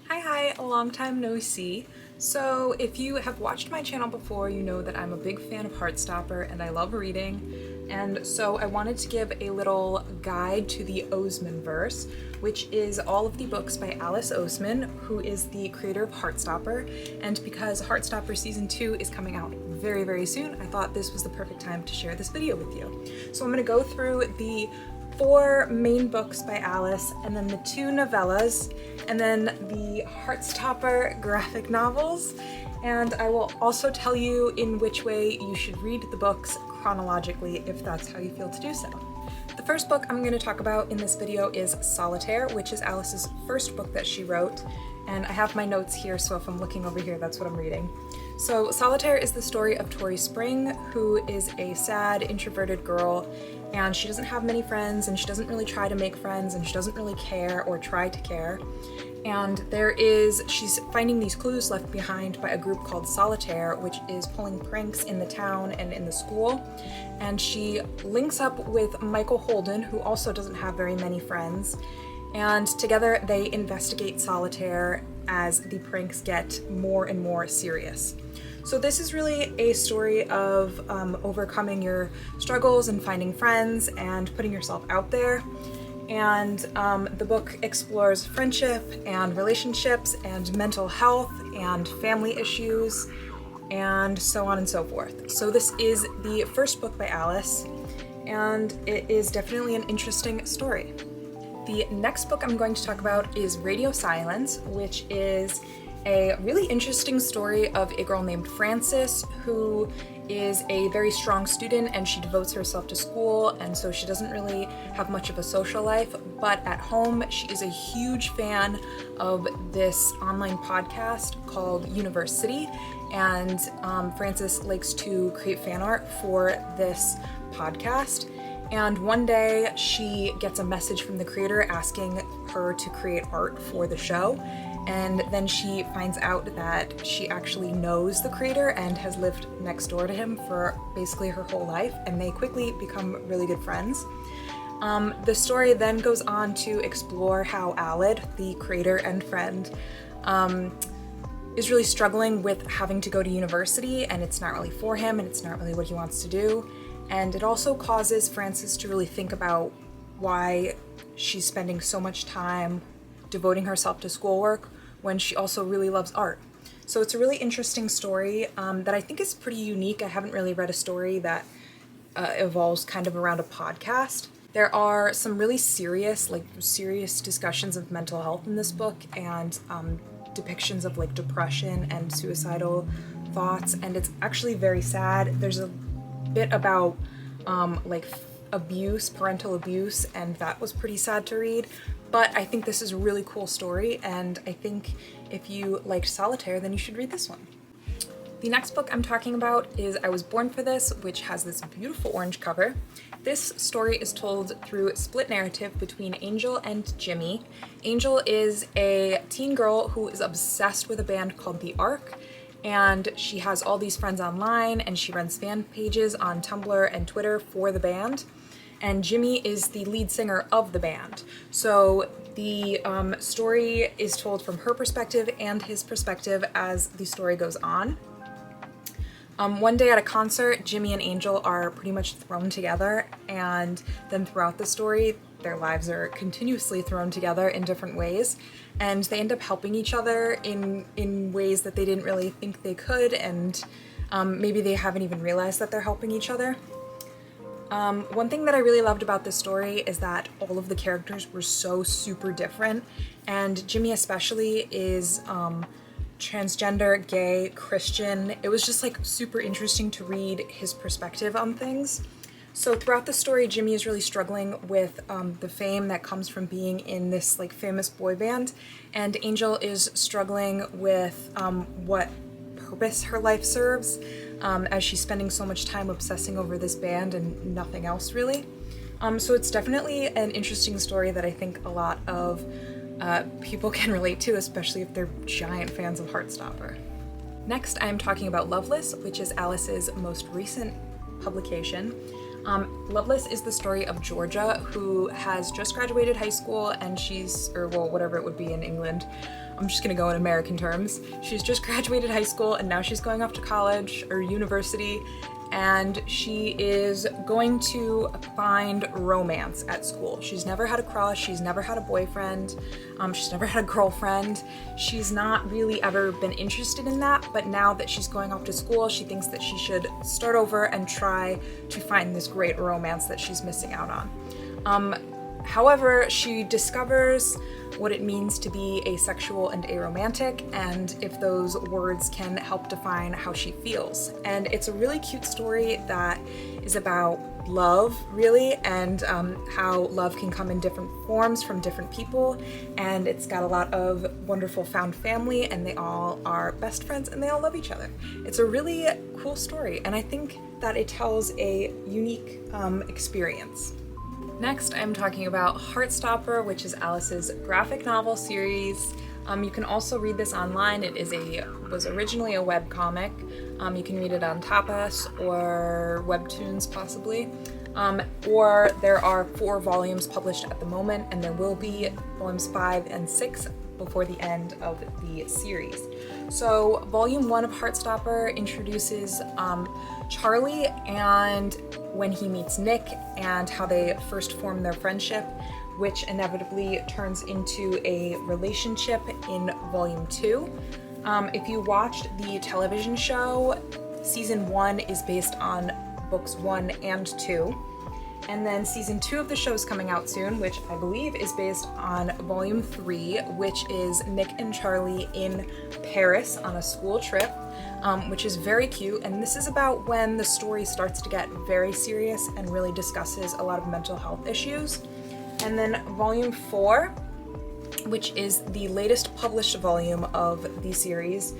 Hi, a long time no see. So if you have watched my channel before, you know that I'm a big fan of Heartstopper and I love reading. And so I wanted to give a little guide to the Osemanverse, which is all of the books by Alice Oseman, who is the creator of Heartstopper. And because Heartstopper Season 2 is coming out very, very soon, I thought this was the perfect time to share this video with you. So I'm gonna go through the 4 main books by Alice, and then the 2 novellas, and then the Heartstopper graphic novels, and I will also tell you in which way you should read the books chronologically if that's how you feel to do so. The first book I'm going to talk about in this video is Solitaire, which is Alice's first book that she wrote, and I have my notes here, so if I'm looking over here, that's what I'm reading. So Solitaire is the story of Tori Spring, who is a sad, introverted girl, and she doesn't have many friends, and she doesn't really try to make friends, and she doesn't really care or try to care. And she's finding these clues left behind by a group called Solitaire, which is pulling pranks in the town and in the school. And she links up with Michael Holden, who also doesn't have very many friends. And together they investigate Solitaire as the pranks get more and more serious. So this is really a story of overcoming your struggles and finding friends and putting yourself out there. And the book explores friendship and relationships and mental health and family issues and so on and so forth. So this is the first book by Alice, and it is definitely an interesting story. The next book I'm going to talk about is Radio Silence, which is a really interesting story of a girl named Frances who is a very strong student, and she devotes herself to school, and so she doesn't really have much of a social life, but at home she is a huge fan of this online podcast called University, and Frances likes to create fan art for this podcast. And one day she gets a message from the creator asking her to create art for the show. And then she finds out that she actually knows the creator and has lived next door to him for basically her whole life, and they quickly become really good friends. The story then goes on to explore how Aled, the creator and friend, is really struggling with having to go to university, and it's not really for him, and it's not really what he wants to do. And it also causes Frances to really think about why she's spending so much time devoting herself to schoolwork when she also really loves art. So it's a really interesting story that I think is pretty unique. I haven't really read a story that evolves kind of around a podcast. There are some really serious discussions of mental health in this book, and depictions of depression and suicidal thoughts, and it's actually very sad. There's a bit about abuse, parental abuse, and that was pretty sad to read. But I think this is a really cool story, and I think if you liked Solitaire, then you should read this one. The next book I'm talking about is I Was Born for This, which has this beautiful orange cover. This story is told through split narrative between Angel and Jimmy. Angel is a teen girl who is obsessed with a band called The Ark, and she has all these friends online, and she runs fan pages on Tumblr and Twitter for the band. And Jimmy is the lead singer of the band. So the story is told from her perspective and his perspective as the story goes on. One day at a concert, Jimmy and Angel are pretty much thrown together, and then throughout the story, their lives are continuously thrown together in different ways, and they end up helping each other in ways that they didn't really think they could, and maybe they haven't even realized that they're helping each other. One thing that I really loved about this story is that all of the characters were so super different, and Jimmy especially is transgender, gay, Christian. It was just super interesting to read his perspective on things. So throughout the story, Jimmy is really struggling with the fame that comes from being in this famous boy band, and Angel is struggling with what purpose her life serves, as she's spending so much time obsessing over this band and nothing else really. So it's definitely an interesting story that I think a lot of people can relate to, especially if they're giant fans of Heartstopper. Next, I'm talking about Loveless, which is Alice's most recent publication. Loveless is the story of Georgia, who has just graduated high school, and whatever it would be in England, I'm just gonna go in American terms. She's just graduated high school and now she's going off to college or university, and she is going to find romance at school. She's never had a crush, she's never had a boyfriend, she's never had a girlfriend. She's not really ever been interested in that, but now that she's going off to school, she thinks that she should start over and try to find this great romance that she's missing out on. However, she discovers what it means to be asexual and aromantic, and if those words can help define how she feels. And it's a really cute story that is about love, really, and how love can come in different forms from different people. And it's got a lot of wonderful found family, and they all are best friends and they all love each other. It's a really cool story, and I think that it tells a unique experience. Next, I'm talking about Heartstopper, which is Alice's graphic novel series. You can also read this online. It was originally a webcomic. You can read it on Tapas or Webtoons possibly. Or there are 4 volumes published at the moment, and there will be volumes 5 and 6 before the end of the series. So volume 1 of Heartstopper introduces Charlie and when he meets Nick and how they first form their friendship, which inevitably turns into a relationship in volume 2. If you watched the television show, season 1 is based on books 1 and 2. And then season 2 of the show is coming out soon, which I believe is based on volume 3, which is Nick and Charlie in Paris on a school trip, which is very cute. And this is about when the story starts to get very serious and really discusses a lot of mental health issues. And then volume 4, which is the latest published volume of the series,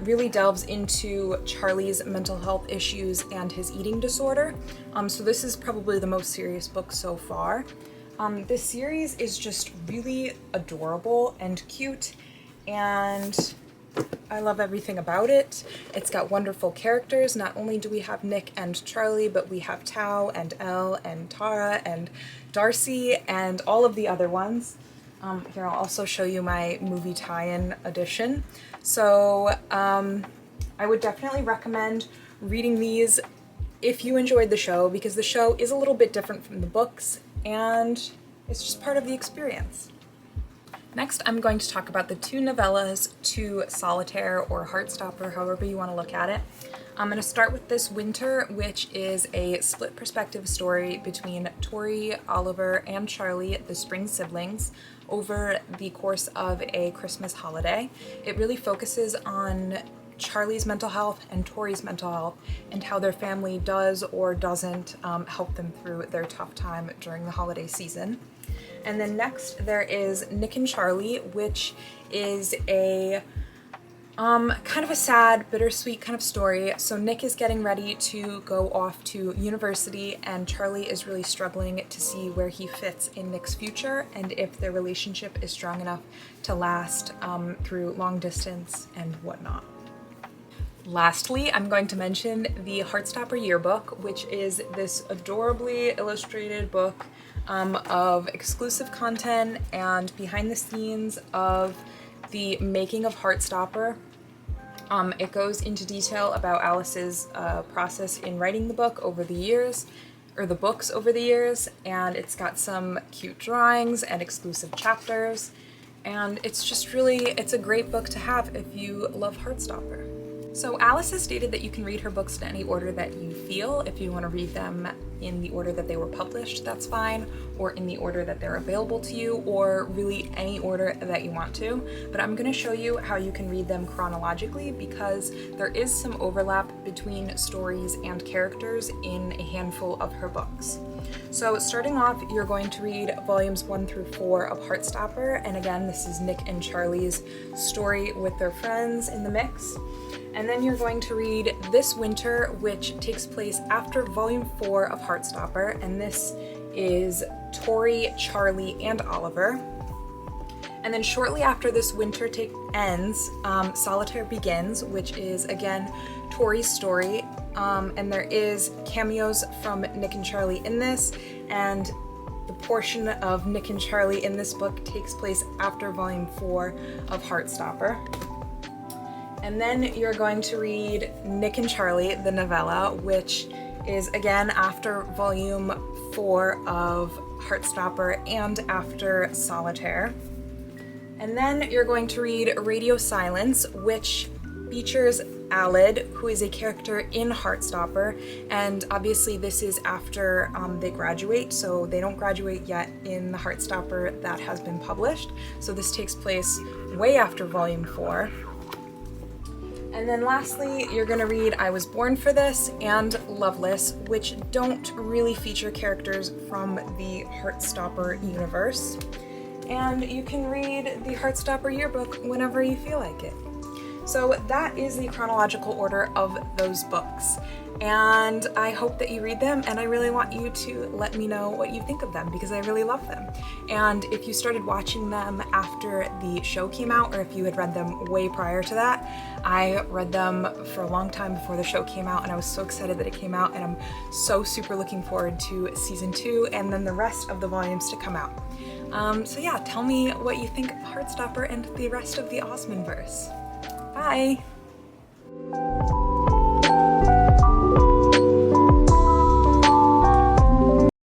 really delves into Charlie's mental health issues and his eating disorder. So this is probably the most serious book so far. This series is just really adorable and cute, and I love everything about it. It's got wonderful characters. Not only do we have Nick and Charlie, but we have Tao and Elle and Tara and Darcy and all of the other ones. Here, I'll also show you my movie tie-in edition. So I would definitely recommend reading these if you enjoyed the show, because the show is a little bit different from the books and it's just part of the experience. Next, I'm going to talk about the 2 novellas to Solitaire or Heartstopper, however you want to look at it. I'm going to start with This Winter, which is a split perspective story between Tori, Oliver, and Charlie, the Spring siblings, over the course of a Christmas holiday. It really focuses on Charlie's mental health and Tori's mental health and how their family does or doesn't help them through their tough time during the holiday season. And then next there is Nick and Charlie, which is a kind of a sad, bittersweet kind of story. So Nick is getting ready to go off to university, and Charlie is really struggling to see where he fits in Nick's future and if their relationship is strong enough to last through long distance and whatnot. Lastly, I'm going to mention the Heartstopper Yearbook, which is this adorably illustrated book of exclusive content and behind the scenes of the making of Heartstopper. It goes into detail about Alice's process in writing the book over the years, or the books over the years, and it's got some cute drawings and exclusive chapters, and it's just really, it's a great book to have if you love Heartstopper. So Alice has stated that you can read her books in any order that you feel. If you want to read them in the order that they were published, that's fine, or in the order that they're available to you, or really any order that you want to. But I'm going to show you how you can read them chronologically, because there is some overlap between stories and characters in a handful of her books. So starting off, you're going to read volumes 1 through 4 of Heartstopper, and again, this is Nick and Charlie's story with their friends in the mix. And then you're going to read This Winter, which takes place after volume 4 of Heartstopper, and this is Tori, Charlie, and Oliver. And then shortly after This Winter ends, Solitaire begins, which is again Tori's story, and there is cameos from Nick and Charlie in this, and the portion of Nick and Charlie in this book takes place after volume 4 of Heartstopper. And then you're going to read Nick and Charlie, the novella, which is again after volume 4 of Heartstopper and after Solitaire. And then you're going to read Radio Silence, which features Alid, who is a character in Heartstopper, and obviously this is after they graduate, so they don't graduate yet in the Heartstopper that has been published. So this takes place way after volume 4. And then lastly, you're gonna read I Was Born for This and Loveless, which don't really feature characters from the Heartstopper universe. And you can read the Heartstopper Yearbook whenever you feel like it. So that is the chronological order of those books. And I hope that you read them, and I really want you to let me know what you think of them because I really love them. And if you started watching them after the show came out, or if you had read them way prior to that, I read them for a long time before the show came out, and I was so excited that it came out, and I'm so super looking forward to season 2 and then the rest of the volumes to come out. So yeah, tell me what you think of Heartstopper and the rest of the Osemanverse. Bye!